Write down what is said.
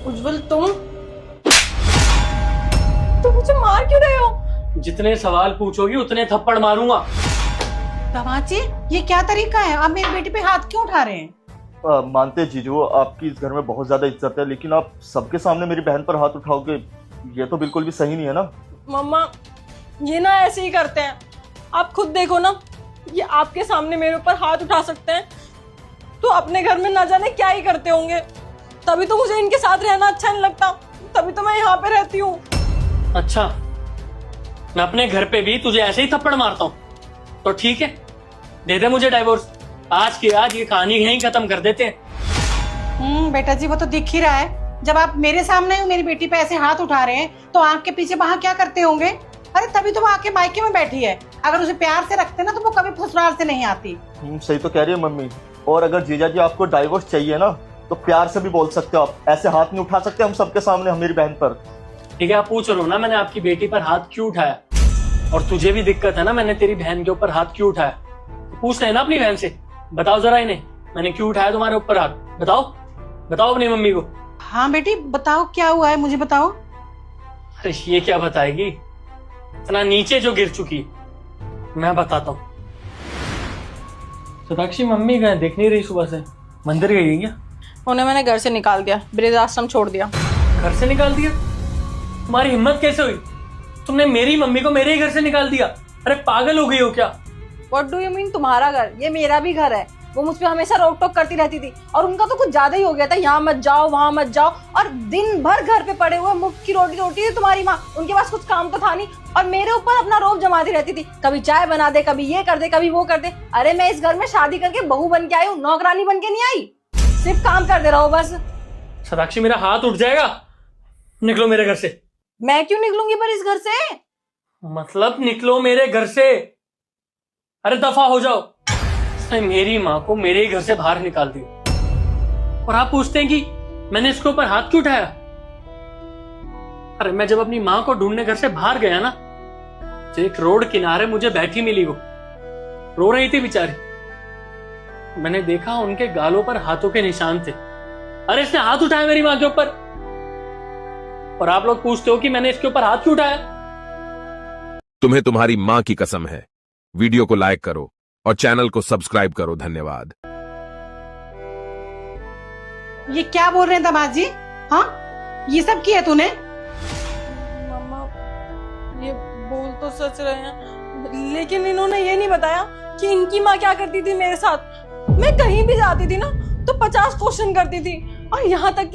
उज्जवल तुम मुझे मार क्यों रहे हो? जितने सवाल पूछोगी उतने थप्पड़ मारूंगा। दामाजी, ये क्या तरीका है? आप मेरी बेटी पे हाथ क्यों उठा रहे हैं? मानते हैं जीजू, आपकी इस घर में बहुत ज्यादा इज्जत है, लेकिन आप सबके सामने मेरी बहन पर हाथ उठाओगे, ये तो बिल्कुल भी सही नहीं है ना। मम्मा, ये ना ऐसे ही करते हैं। आप खुद देखो ना, ये आपके सामने मेरे ऊपर हाथ उठा सकते हैं तो अपने घर में ना जाने क्या ही करते होंगे। तभी तो मुझे इनके साथ रहना अच्छा नहीं लगता, तभी तो मैं यहाँ पे रहती हूँ। अच्छा, मैं अपने घर पे भी तुझे ऐसे ही थप्पड़ मारता हूँ तो ठीक है, दे दे मुझे डाइवोर्स। आज की आज ये कहानी यहीं खत्म कर देते हैं। बेटा जी, वो तो दिख ही रहा है। जब आप मेरे सामने मेरी बेटी पे ऐसे हाथ उठा रहे हैं तो आंख के पीछे वहां क्या करते होंगे? अरे तभी तो वो आके मायके में बैठी है। अगर उसे प्यार से रखते ना तो वो कभी ससुराल से नहीं आती। सही तो कह रही है मम्मी। और अगर जीजा जी आपको डाइवोर्स चाहिए ना तो प्यार से भी बोल सकते हो आप, ऐसे हाथ नहीं उठा सकते हम सबके सामने मेरी बहन पर। ठीक है, आप पूछ लो ना मैंने आपकी बेटी पर हाथ क्यों उठाया, और तुझे भी दिक्कत है ना मैंने तेरी बहन के ऊपर हाथ क्यों उठाया, तो पूछ ले ना अपनी बहन से। बताओ जरा इन्हें, मैंने क्यों उठाया तुम्हारे ऊपर हाथ? बताओ बताओ अपनी मम्मी को। हाँ बेटी, बताओ क्या हुआ है, मुझे बताओ। अरे ये क्या बताएगी, इतना नीचे जो गिर चुकी है। मैं बताता हूँ। सताक्षी, मम्मी गए, देख नहीं रही सुबह से, मंदिर गई है क्या? उन्हें मैंने घर से निकाल दिया, वृद्धाश्रम छोड़ दिया। घर से निकाल दिया? तुम्हारी हिम्मत कैसे हुई? तुमने मेरी मम्मी को मेरे ही घर से निकाल दिया? अरे पागल हो गई हो क्या? What do you mean तुम्हारा घर? ये मेरा भी घर है। वो मुझ पे हमेशा रोक टोक करती रहती थी और उनका तो कुछ ज्यादा ही हो गया था, यहाँ मत जाओ वहां मत जाओ, और दिन भर घर पे पड़े हुए मुफ्त की रोटी रोटी थी तुम्हारी माँ। उनके पास कुछ काम तो था नहीं और मेरे ऊपर अपना रोब जमाती रहती थी। कभी चाय बना दे, कभी ये कर दे, कभी वो कर दे। अरे मैं इस घर में शादी करके बहू बन के आई हूँ, नौकरानी बन के नहीं आई। सिर्फ काम कर दे रहा हूँ बस। सताक्षी, मेरा हाथ उठ जाएगा, निकलो मेरे घर से। मैं क्यों निकलूंगी पर इस घर से? मतलब निकलो मेरे घर से। अरे दफा हो जाओ। इसने मेरी माँ को मेरे ही घर से बाहर निकाल दिया और आप पूछते हैं कि मैंने इसके ऊपर हाथ क्यों उठाया? अरे मैं जब अपनी माँ को ढूंढने घर से बाहर गया ना, तो एक रोड किनारे मुझे बैठी मिली, वो रो रही थी बेचारी। मैंने देखा उनके गालों पर हाथों के निशान थे। अरे इसने हाथ उठाया मेरी माँ के ऊपर, और आप लोग पूछते हो कि मैंने इसके ऊपर हाथ क्यों उठाया? तुम्हें तुम्हारी मां की कसम है। वीडियो को लाइक करो और चैनल को सब्सक्राइब करो। धन्यवाद। ये क्या बोल रहे हैं दामाद जी? हाँ, ये सब किया तूने? मम्मा, ये बोल तो सच रहे हैं, लेकिन इन्होंने ये नहीं बताया कि इनकी माँ क्या करती थी मेरे साथ। मैं कहीं भी जाती थी ना तो 50 क्वेश्चन करती थी, और यहाँ तक कि